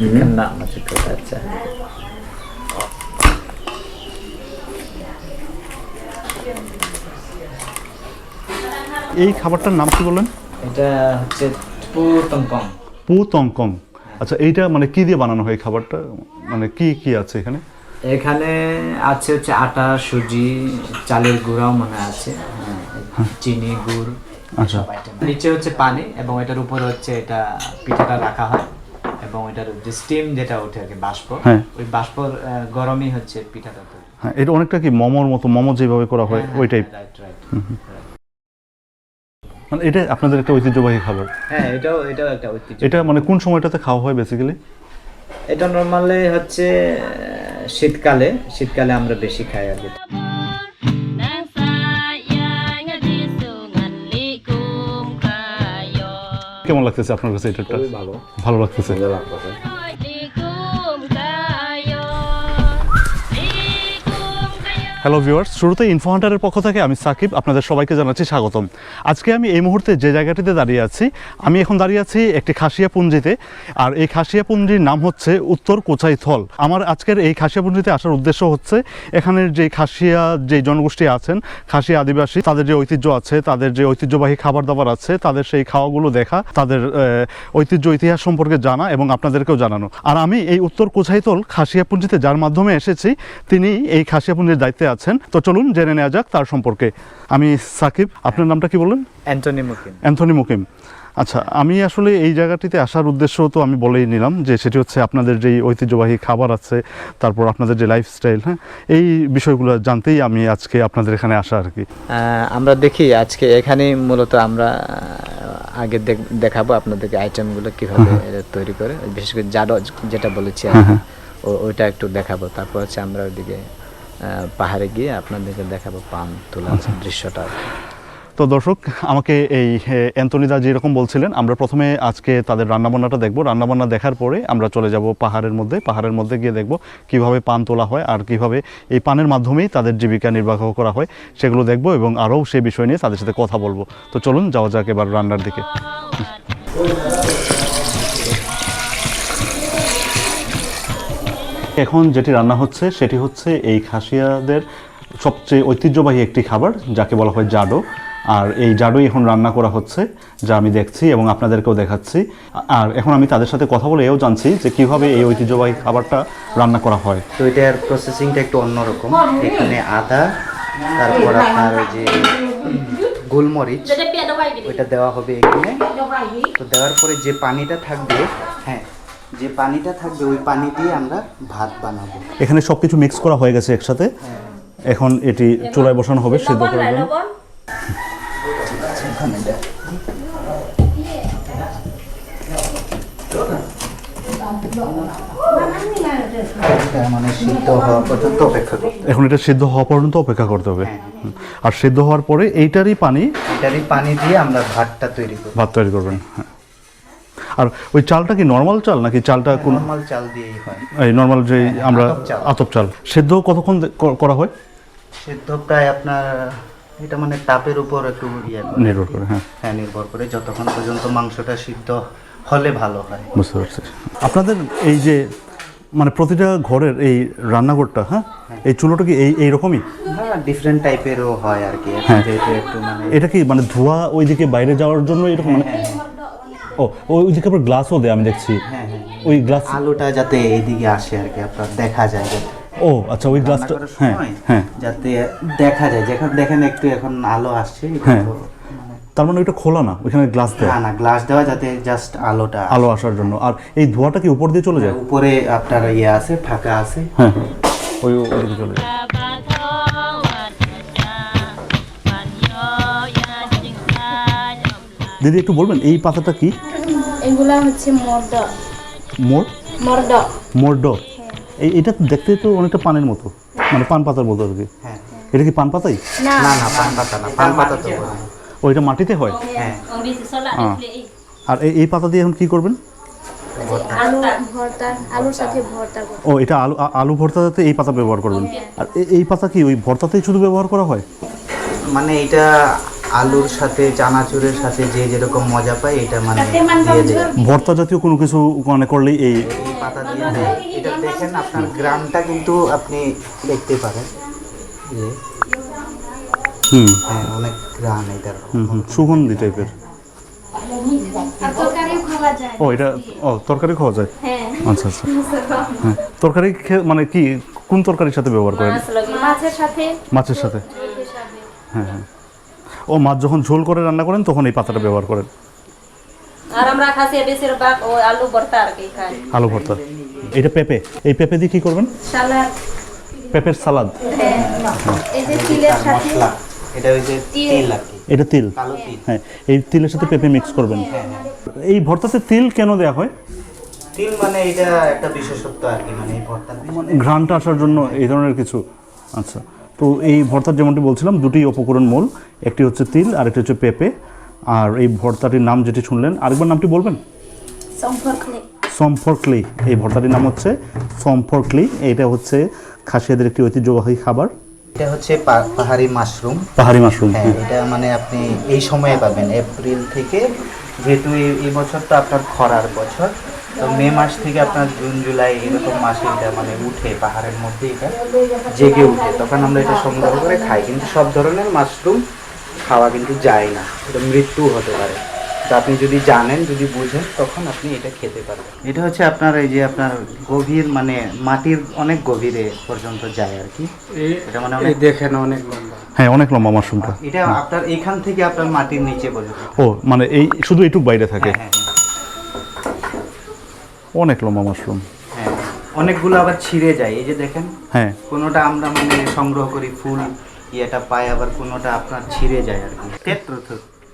kena macam tu saja. এই খাবারটার নাম কি বললেন? এটা হচ্ছে পু তংকং। পু তংকং। আচ্ছা এইটা মানে কি দিয়ে বানানো হয় খাবারটা, মানে কি কি আছে এখানে? এখানে আছে হচ্ছে আটা, সুজি, চালের গুঁড়াও মনে আছে, চিনি, গুড়, আচ্ছা। নিচে হচ্ছে পানি এবং এটার উপরে হচ্ছে এটা পিঠাটা রাখা হয় এবং এটার যে স্টিম যেটা ওঠে আর কি, বাষ্প, ওই বাষ্পর গরমই হচ্ছে পিঠাটা তৈরি। হ্যাঁ, এটা অনেকটা কি মোমোর মতো, মোমো যেভাবে করা হয় ওই টাইপ। রাইট। মানে এটা আপনাদের একটা ঐতিহ্যবাহী খাবার। হ্যাঁ, এটাও একটা ঐতিহ্য। এটা মানে কোন সময়টাতে খাওয়া হয় বেসিক্যালি? এটা নরমালি হচ্ছে শীতকালে আমরা বেশি খাই আর কি। কেমন লাগতেছে আপনার কাছে এটা? খুবই ভালো লাগতেছে। হ্যালো ভিউয়ার্স, শুরুতেই ইনফো হান্টারের পক্ষ থেকে আমি সাকিব আপনাদের সবাইকে জানাচ্ছি স্বাগতম। আজকে আমি এই মুহূর্তে যে জায়গাটিতে দাঁড়িয়ে আছি, আমি এখন দাঁড়িয়ে আছি একটি খাসিয়া পুঞ্জিতে। আর এই খাসিয়া পুঞ্জির নাম হচ্ছে উত্তর কোচাইথল। আমার আজকের এই খাসিয়া পুঞ্জিতে আসার উদ্দেশ্য হচ্ছে এখানের যে খাসিয়া যে জনগোষ্ঠী আছেন, খাসিয়া আদিবাসী, তাদের যে ঐতিহ্য আছে, তাদের যে ঐতিহ্যবাহী খাবার দাবার আছে, তাদের সেই খাওয়াগুলো দেখা, তাদের ঐতিহ্য ইতিহাস সম্পর্কে জানা এবং আপনাদেরকেও জানানো। আর আমি এই উত্তর কোচাইথল খাসিয়া পুঞ্জিতে যার মাধ্যমে এসেছি, তিনি এই খাসিয়া পুঞ্জির দায়িত্বে আছেন। তো চলুন জেনে নেওয়া যাক তার সম্পর্কে। আমি সাকিব, আপনার নামটা কি বললেন? অ্যান্থনি মুকিম। আচ্ছা, আমি আসলে এই জায়গাটিতে আসার উদ্দেশ্য তো আমি বলেই নিলাম যে সেটি হচ্ছে আপনাদের যেই ঐতিহ্যবাহী খাবার আছে, তারপর আপনাদের যে লাইফস্টাইল, হ্যাঁ, এই বিষয়গুলো জানতেই আমি আজকে আপনাদের এখানে আসা আর কি। আমরা দেখি আজকে এখানে মূলত আমরা আগে দেখাবো আপনাদেরকে আইটেমগুলো কিভাবে তৈরি করে, বিশেষ করে জাডো যেটা বলেছি ওইটা একটু দেখাবো। তারপর হচ্ছে আমরা ওইদিকে পাহাড়ে গিয়ে আপনাদেরকে দেখাবো পান তোলার দৃশ্যটা। তো দর্শক, আমাকে এই অ্যান্থনিদা যেরকম বলছিলেন, আমরা প্রথমে আজকে তাদের রান্নাবান্নাটা দেখব। রান্নাবান্না দেখার পরে আমরা চলে যাব পাহাড়ের মধ্যে গিয়ে দেখব কিভাবে পান তোলা হয় আর কিভাবে এই পানের মাধ্যমেই তাদের জীবিকা নির্বাহ করা হয়, সেগুলো দেখব এবং আরও সে বিষয় নিয়ে তাদের সাথে কথা বলবো। তো চলুন যাওয়া যাক এবার রান্নার দিকে। এখন যেটি রান্না হচ্ছে সেটি হচ্ছে এই খাসিয়াদের সবচেয়ে ঐতিহ্যবাহী একটি খাবার, যাকে বলা হয় জাডো। আর এই জাডোই এখন রান্না করা হচ্ছে, যা আমি দেখছি এবং আপনাদেরকেও দেখাচ্ছি। আর এখন আমি তাদের সাথে কথা বলে এও জানছি যে কীভাবে এই ঐতিহ্যবাহী খাবারটা রান্না করা হয়। তো এটার প্রসেসিংটা একটু অন্যরকম। এখানে আদা, তারপর আপনার ওই যে গোলমরিচ, ওইটা দেওয়া হবে এখানে। তো দেওয়ার পরে যে পানিটা থাকবে, যে পানিটা থাকবে ওই পানি দিয়ে আমরা ভাত বানাবো। এখানে সব কিছু মিক্স করা হয়ে গেছে একসাথে। এখন এটি চুলায় বসানো হবে সিদ্ধ করার জন্য। মানে সিদ্ধ হওয়া পর্যন্ত অপেক্ষা করতে হবে। এখন এটা সিদ্ধ হওয়া পর্যন্ত অপেক্ষা করতে হবে। আর সিদ্ধ হওয়ার পরে এইটারই পানি দিয়ে আমরা ভাত তৈরি করবেন। হ্যাঁ। আর ওই চালটা কি নরমাল চাল নাকি চালটা কোন? নরমাল চাল দিয়েই হয়। এই নরমাল যে আমরা আতপ চাল। সিদ্ধ কতক্ষণ করা হয়? সিদ্ধ প্রায় আপনার এটা মানে তাপের উপর একটু নির্ভর করে। হ্যাঁ, নির্ভর করে। যতক্ষণ পর্যন্ত মাংসটা সিদ্ধ হলে ভালো হয়। বুঝতে পারছি। আপনাদের এই যে মানে প্রতিটা ঘরের এই রান্নাঘরটা, এই চুলোটা কি এইরকমই? হ্যাঁ, ডিফারেন্ট টাইপেরও হয় আর কি। একটু মানে এটা কি মানে ধোঁয়া ওইদিকে বাইরে যাওয়ার জন্য এরকম? মানে ওইদিকে আবার গ্লাসও দেয় আমি দেখছি। ওই গ্লাস আলোটা যাতে এইদিকে আসে আর কি, আপনার দেখা যায় যাতে। ও আচ্ছা, ওই গ্লাসটা যাতে দেখা যায়। যেখানে দেখেন একটু এখন আলো আসছে, তার মানে ওইটা খোলা না, ওইখানে গ্লাস দেওয়া? না, গ্লাস দেওয়া যাতে জাস্ট আলো আসার জন্য। আর এই ধোঁয়াটা কি উপর দিয়ে চলে যায়? উপরে আপনার আছে, ফাঁকা আছে। ওইদিকে চলে যায়। দিদি একটু বলবেন এই পাতাটা কি? এগুলা হচ্ছে মর্ড। এটা দেখতে তো অনেকটা পানের মতো, মানে পান পাতার মতো আর কি। এটা কি পান পাতাই? না, পান পাতা না, পান পাতা তো ওইটা মাটিতে হয়। আর এই পাতা দিয়ে এখন কি করবেন? আলুর সাথে ভর্তা। এটা আলু ভর্তাতে এই পাতা ব্যবহার করবেন। আর এই পাতা কি ওই ভর্তাতেই শুধু ব্যবহার করা হয়? মানে এটা আলুর সাথে চানাচুরের সাথে যে যেরকম মজা পায় এটা মানে দিয়ে দেয়। ভর্তা জাতীয় কোনো কিছু মানে করলেই এই এই পাতা দিয়ে দেয়। এটা দেখেন আপনার গ্রামটা কিন্তু আপনি দেখতে পারেন যে হ্যাঁ অনেক গ্রাম এটার। সুগন্ধি টাইপের। আর তরকারিও খাওয়া যায়। ও এটা তরকারি খাওয়া যায়। হ্যাঁ আচ্ছা আচ্ছা। হ্যাঁ তরকারি মানে কি কোন তরকারির সাথে ব্যবহার করেন? মাছের সাথে। মাছের সাথে। হ্যাঁ হ্যাঁ। ও মাছ যখন ঝোল করে রান্না করেন তখন এই পাতাটা ব্যবহার করেন। আর আমরা খাসি বেশিরভাগ ওই আলু ভর্তা আর কি খাই। আলু ভর্তা। এটা পেঁপে, এই পেঁপে দিয়ে কি করবেন? সালাদ। পেঁপের সালাদ। এই যে তিলের সাথে মশলা এটা হচ্ছে তিল আর কি, এটা তিল। কালো তিল। হ্যাঁ এই তিলের সাথে পেঁপে মিক্স করবেন। এই ভর্তাতে তিল কেন দেওয়া হয়? তিল মানে এটা একটা বিশেষত্ব আর কি, মানে এই ভর্তার মানে ঘ্রাণটা আসার জন্য এই ধরনের কিছু। আচ্ছা, তো এই ভর্তার যেমনটি বলছিলাম দুটি উপকরণ মূল, একটি হচ্ছে তিল আর একটি হচ্ছে পেঁপে। আর এই ভর্তাটির নাম যেটি শুনলেন আরেকবার নামটি বলবেন? সম্পর্কে। সম্পর্কলি। এই ভর্তাটির নাম হচ্ছে সম্পর্কলি। এটা হচ্ছে খাসিয়াদের একটি ঐতিহ্যবাহী খাবার। এটা হচ্ছে পাহাড়ি মাশরুম। পাহাড়ি মাশরুম। হ্যাঁ এটা মানে আপনি এই সময়ে পাবেন এপ্রিল থেকে, যেহেতু এই বছর তো আপনার খরার বছর, তো মে মাস থেকে আপনার জুন জুলাই এরকম মাসে এটা মানে উঠে পাহাড়ের মধ্যে, এটা জেগে উঠে, তখন আমরা এটা সংগ্রহ করে খাই। কিন্তু সব ধরনের মাশরুম খাওয়া কিন্তু যায় না, এটা মৃত্যু হতে পারে। তো আপনি যদি জানেন, যদি বুঝেন, তখন আপনি এটা খেতে পারবেন। এটা হচ্ছে আপনার এই যে আপনার গভীর মানে মাটির অনেক গভীরে পর্যন্ত যায় আর কি। এটা মানে অনেক দেখেন অনেক লম্বা। হ্যাঁ অনেক লম্বা মাশরুমটা। এটা আপনার এখান থেকে আপনার মাটির নিচে পর্যন্ত। ও মানে এই শুধু এইটুক বাইরে থাকে। হ্যাঁ অনেক লম্বা মাশরুম। হ্যাঁ অনেকগুলো আবার ছিঁড়ে যায়, এই যে দেখেন। হ্যাঁ কোনোটা আমরা মানে সংগ্রহ করি ফুল ইয়েটা পাই, আবার কোনোটা আপনার ছিঁড়ে যায় আর কি।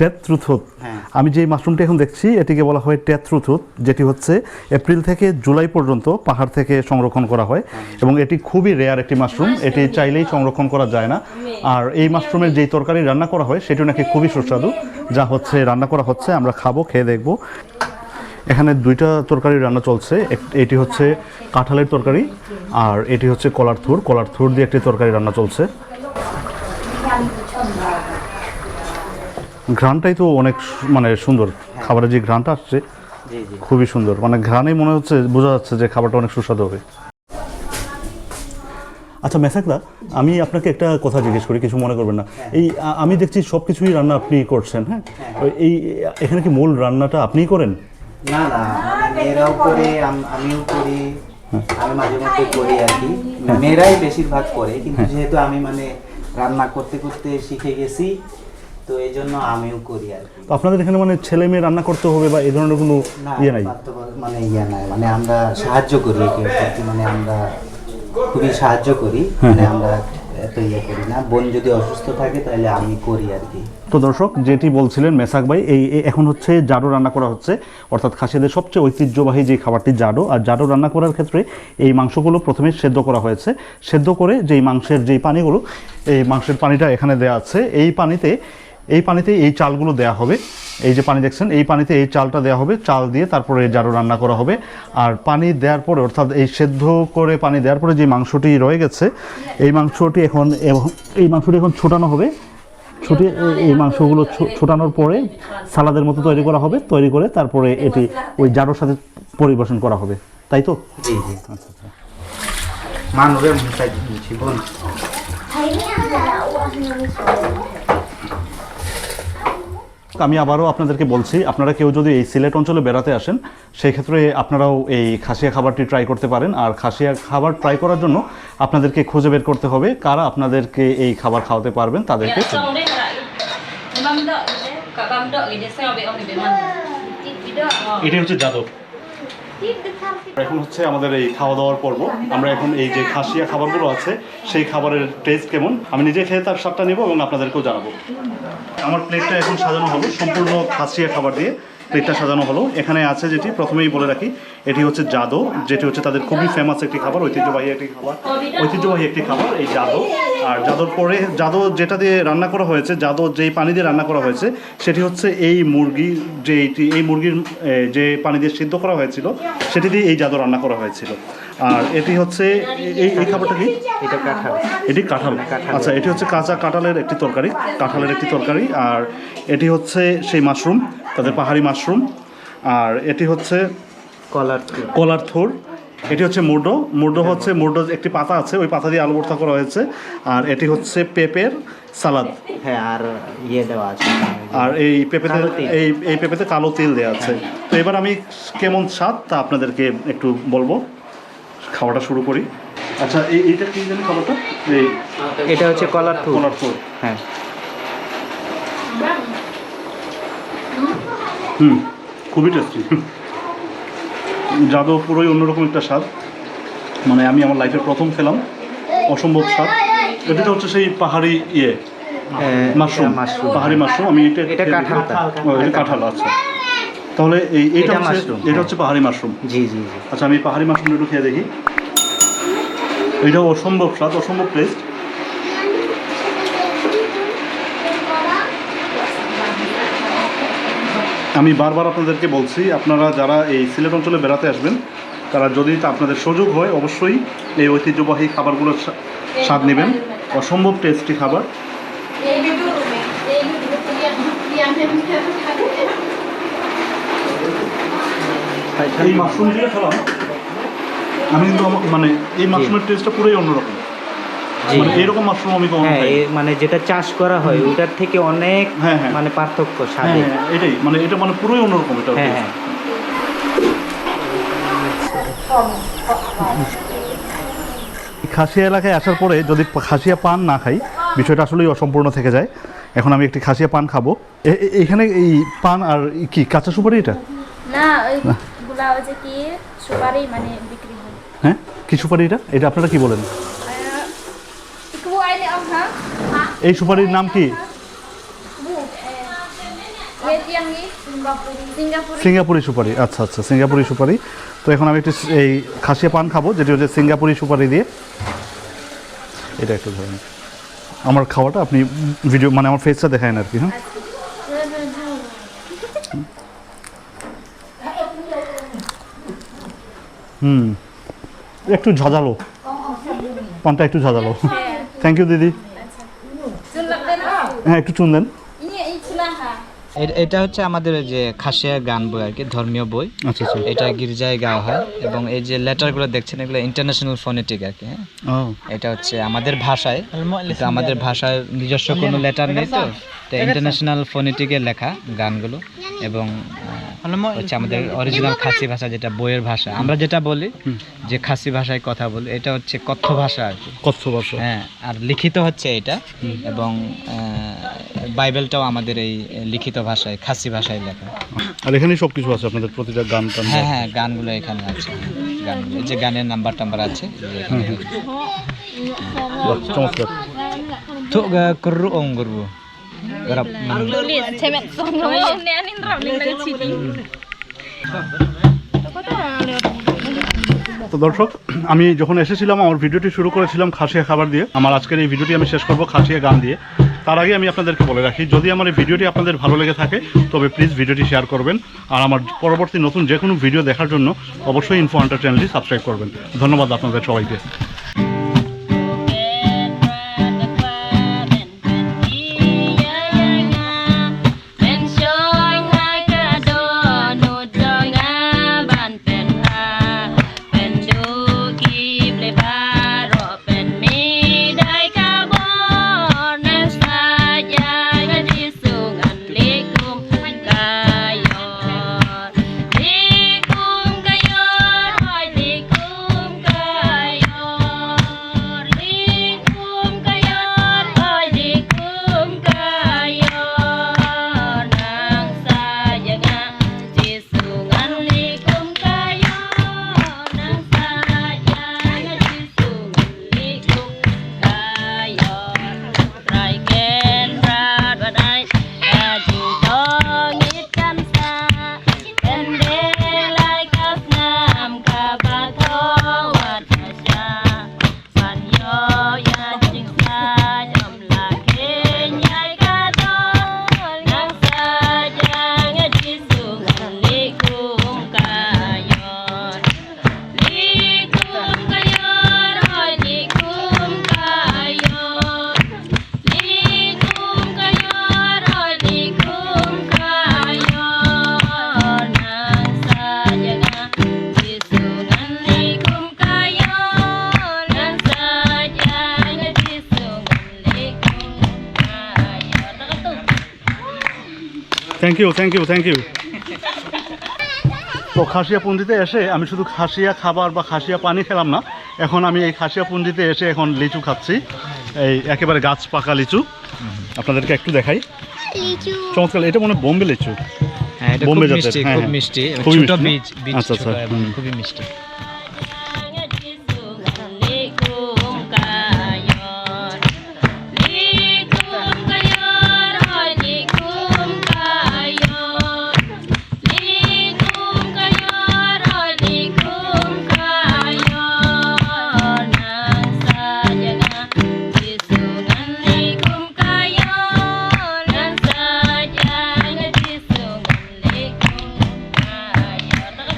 টেট্রুথুত। হ্যাঁ। আমি যে মাশরুমটা এখন দেখছি এটিকে বলা হয় টেট্রুথুত, যেটি হচ্ছে এপ্রিল থেকে জুলাই পর্যন্ত পাহাড় থেকে সংরক্ষণ করা হয় এবং এটি খুবই রেয়ার একটি মাশরুম, এটি চাইলেই সংরক্ষণ করা যায় না। আর এই মাশরুমের যেই তরকারি রান্না করা হয় সেটিও নাকি খুবই সুস্বাদু, যা হচ্ছে রান্না করা হচ্ছে, আমরা খাবো, খেয়ে দেখব। এখানে দুইটা তরকারি রান্না চলছে, এটি হচ্ছে কাঁঠালের তরকারি আর এটি হচ্ছে কলার থুর দিয়ে একটি তরকারি রান্না চলছে। ঘ্রাণটাই তো অনেক মানে সুন্দর, খাবারের যে ঘ্রাণটা আসছে জি জি খুবই সুন্দর, মানে ঘ্রাণেই মনে হচ্ছে, বোঝা যাচ্ছে যে খাবারটা অনেক সুস্বাদু হবে। আচ্ছা মেসাকদা, আমি আপনাকে একটা কথা জিজ্ঞেস করি, কিছু মনে করবেন না। এই আমি দেখছি সব কিছুই রান্না আপনি করছেন, হ্যাঁ? এই এখানে কি মূল রান্নাটা আপনিই করেন? না না মানে মেয়েরাও করে, আমিও করি, আমি মাঝে মধ্যে করি আর কি। মেয়েরাই বেশিরভাগ করে, কিন্তু যেহেতু আমি মানে রান্না করতে করতে শিখে গেছি, তো এই জন্য আমিও করি আর কি। তো আপনাদের এখানে মানে ছেলে মেয়ে রান্না করতে হবে বা এই ধরনের কোনো ইয়ে নাই? মানে ইয়ে নাই, মানে আমরা সাহায্য করি একে অপরকে, মানে আমরা খুবই সাহায্য করি, মানে আমরা এত ইয়ে করি না। বোন যদি অসুস্থ থাকে তাহলে আমি করি আর কি। তো দর্শক যেটি বলছিলেন মেসাক ভাই, এই এখন হচ্ছে জাডো রান্না করা হচ্ছে, অর্থাৎ খাসিয়াদের সবচেয়ে ঐতিহ্যবাহী যে খাবারটি জাডো। আর জাডো রান্না করার ক্ষেত্রে এই মাংসগুলো প্রথমে সেদ্ধ করা হয়েছে, সেদ্ধ করে যেই মাংসের যেই পানিগুলো, এই মাংসের পানিটা এখানে দেওয়া আছে, এই পানিতে এই চালগুলো দেয়া হবে। এই যে পানি দেখছেন, এই পানিতে এই চালটা দেওয়া হবে, চাল দিয়ে তারপরে জারো রান্না করা হবে। আর পানি দেওয়ার পরে, অর্থাৎ এই সেদ্ধ করে পানি দেওয়ার পরে যে মাংসটি রয়ে গেছে, এই মাংসটি এখন ছোটানো হবে। ছুটে এই মাংসগুলো ছোটানোর পরে সালাদের মতো তৈরি করা হবে, তৈরি করে তারপরে এটি ওই জারোর সাথে পরিবেশন করা হবে, তাই তো? জি জি। আচ্ছা আচ্ছা। মানবে মুসাই দিচ্ছি বোন। আমি আবারও আপনাদেরকে বলছি, আপনারা কেউ যদি এই সিলেট অঞ্চলে বেড়াতে আসেন, সেই ক্ষেত্রে আপনারাও এই খাসিয়া খাবারটি ট্রাই করতে পারেন। আর খাসিয়া খাবার ট্রাই করার জন্য আপনাদেরকে খুঁজে বের করতে হবে কারা আপনাদেরকে এই খাবার খাওয়াতে পারবেন, তাদেরকে। এটাই হচ্ছে যাদব। এখন হচ্ছে আমাদের এই খাওয়া দাওয়ার পর্ব। আমরা এখন এই যে খাসিয়া খাবারগুলো আছে সেই খাবারের টেস্ট কেমন আমি নিজে খেয়ে তার স্বাদটা নেব এবং আপনাদেরকেও জানাবো। আমার প্লেটটা এখন সাজানো হলো সম্পূর্ণ খাসিয়া খাবার দিয়ে, প্লেটটা সাজানো হলো। এখানে আছে যেটি প্রথমেই বলে রাখি, এটি হচ্ছে জাদো, যেটি হচ্ছে তাদের খুবই ফেমাস একটি খাবার, ঐতিহ্যবাহী একটি খাবার এই জাদো। আর জাদোর পরে জাদো যেটা দিয়ে রান্না করা হয়েছে, জাদো যেই পানি দিয়ে রান্না করা হয়েছে সেটি হচ্ছে এই মুরগির যে পানি দিয়ে সিদ্ধ করা হয়েছিল সেটি দিয়ে এই জাদো রান্না করা হয়েছিল। আর এটি হচ্ছে এই খাবারটা কি? এটা কাঁঠাল। এটি কাঁঠাল। কাঁঠাল। আচ্ছা, এটি হচ্ছে কাঁচা কাঁঠালের একটি তরকারি। আর এটি হচ্ছে সেই মাশরুম, তাদের পাহাড়ি মাশরুম। আর এটি হচ্ছে কলার থোর। এটি হচ্ছে মোর্ডো হচ্ছে একটি পাতা আছে, ওই পাতা দিয়ে আলু ভর্তা করা হয়েছে। আর এটি হচ্ছে পেঁপের সালাদ। হ্যাঁ, আর ইয়ে দেওয়া আছে, আর এই পেঁপেতে কালো তিল দেওয়া আছে। তো এবার আমি কেমন স্বাদ তা আপনাদেরকে একটু বলবো। খাওয়াটা শুরু করি। আচ্ছা, এইটা কি জানি খাবারটা? এটা হচ্ছে কলার থোর। হ্যাঁ। খুবই টেস্টি। যাদব পুরোই অন্যরকম একটা স্বাদ, মানে আমি আমার লাইফে প্রথম খেলাম, অসম্ভব স্বাদ। এটা হচ্ছে সেই পাহাড়ি মাশরুম, পাহাড়ি মাশরুম। আমি এটা কাঁঠাল। আচ্ছা, তাহলে এটা হচ্ছে পাহাড়ি মাশরুম। জি। আচ্ছা, আমি পাহাড়ি মাশরুমটা একটু খেয়ে দেখি। এটাও অসম্ভব স্বাদ, অসম্ভব টেস্ট। আমি বারবার আপনাদেরকে বলছি, আপনারা যারা এই সিলেট অঞ্চলে বেড়াতে আসবেন, তারা যদি আপনাদের সুযোগ হয় অবশ্যই এই ঐতিহ্যবাহী খাবারগুলোর স্বাদ নেবেন। অসম্ভব টেস্টি খাবার। এই মাশরুম দিয়ে খেলাম আমি, কিন্তু মানে এই মাশরুমের টেস্টটা পুরোই অন্যরকম। মানে এইরকম মাশরুম আমি কখনো খাইনি। মানে যেটা চাষ করা হয় ওটার থেকে অনেক মানে পার্থক্য স্বাদে। এটাই মানে এটা মানে পুরোই অন্যরকম। এটা খাসিয়া এলাকায় আসার পরে যদি খাসিয়া পান না খাই, বিষয়টা আসলেই অসম্পূর্ণ থেকে যায়। এখন আমি একটি খাসিয়া পান খাবো। এখানে এই পান আর কি কাঁচা সুপারি? এটা না, ওইগুলা ওই যে কি সুপারি মানে বিক্রি হয়। হ্যাঁ, কি সুপারি এটা? এটা আপনারা কি বলেন? এই সুপারির নাম কি? সিঙ্গাপুরি সুপারি। আচ্ছা, সিঙ্গাপুরি সুপারি। তো এখন আমি একটু এই খাসিয়া পান খাবো, যেটি হচ্ছে সিঙ্গাপুরি সুপারি দিয়ে। এটা একটু ধরেন, আমার খাওয়াটা আপনি ভিডিও মানে আমার ফেসটা দেখায় না আর কি। হ্যাঁ, একটু ঝাঁঝালো, পানটা একটু ঝাঁঝালো। থ্যাংক ইউ দিদি। হ্যাঁ, একটু চুন দেন। এটা হচ্ছে আমাদের যে খাসিয়া গান বই আর কি, ধর্মীয় বই। আচ্ছা। এটা গির্জায় গাওয়া হয় এবং এই যে লেটারগুলো দেখছেন এগুলো ইন্টারন্যাশনাল ফোনেটিক আর কি। হ্যাঁ, এটা হচ্ছে আমাদের ভাষায়, তো আমাদের ভাষার নিজস্ব কোনো লেটার নেই, তো ইন্টারন্যাশনাল ফোনেটিকে লেখা গানগুলো। এবং হচ্ছে আমাদের অরিজিনাল খাসি ভাষা, যেটা বইয়ের ভাষা, আমরা যেটা বলি যে খাসি ভাষায় কথা বলি, এটা হচ্ছে কথ্য ভাষা আর কি। কথ্য ভাষা। হ্যাঁ, আর লিখিত হচ্ছে এটা। এবং বাইবেলটাও আমাদের এই লিখিত ভাষায়, খাসি ভাষায় লেখা। আর এখানেই সব কিছু আছে আপনাদের, প্রতিটা গান টান। হ্যাঁ, গানগুলো এখানে আছে। গানগুলো, এই যে গানের নাম্বার আছে এখানে। চমৎকার। তো করু করব garap তো দর্শক, আমি যখন এসেছিলাম আমার ভিডিওটি শুরু করেছিলাম খাসিয়া খাবার দিয়ে। আমার আজকের এই ভিডিওটি আমি শেষ করব খাসিয়া গান দিয়ে। তার আগে আমি আপনাদেরকে বলে রাখি, যদি আমার এই ভিডিওটি আপনাদের ভালো লেগে থাকে তবে প্লিজ ভিডিওটি শেয়ার করবেন। আর আমার পরবর্তী নতুন যে কোনো ভিডিও দেখার জন্য অবশ্যই ইনফো হান্টার চ্যানেলটি সাবস্ক্রাইব করবেন। ধন্যবাদ আপনাদের সবাইকে। Thank you thank you thank you. তো খাসিয়া পুঞ্জিতে এসে আমি শুধু খাসিয়া খাবার বা খাসিয়া পানি খেলাম না, এখন আমি এই খাসিয়া পুঞ্জিতে এসে এখন লিচু খাচ্ছি, এই একেবারে গাছ পাকা লিচু। আপনাদেরকে একটু দেখাই, চমৎকার। এটা মনে হয় বোম্বে লিচু, হ্যাঁ, এটা খুব বোম্বে জাতের। মিষ্টি, হ্যাঁ, খুব হ্যাঁ। মিষ্টি, খুবই ছোট মিষ্টি। বীজ আচ্ছা, ছোট আচ্ছা। এবং খুবই মিষ্টি।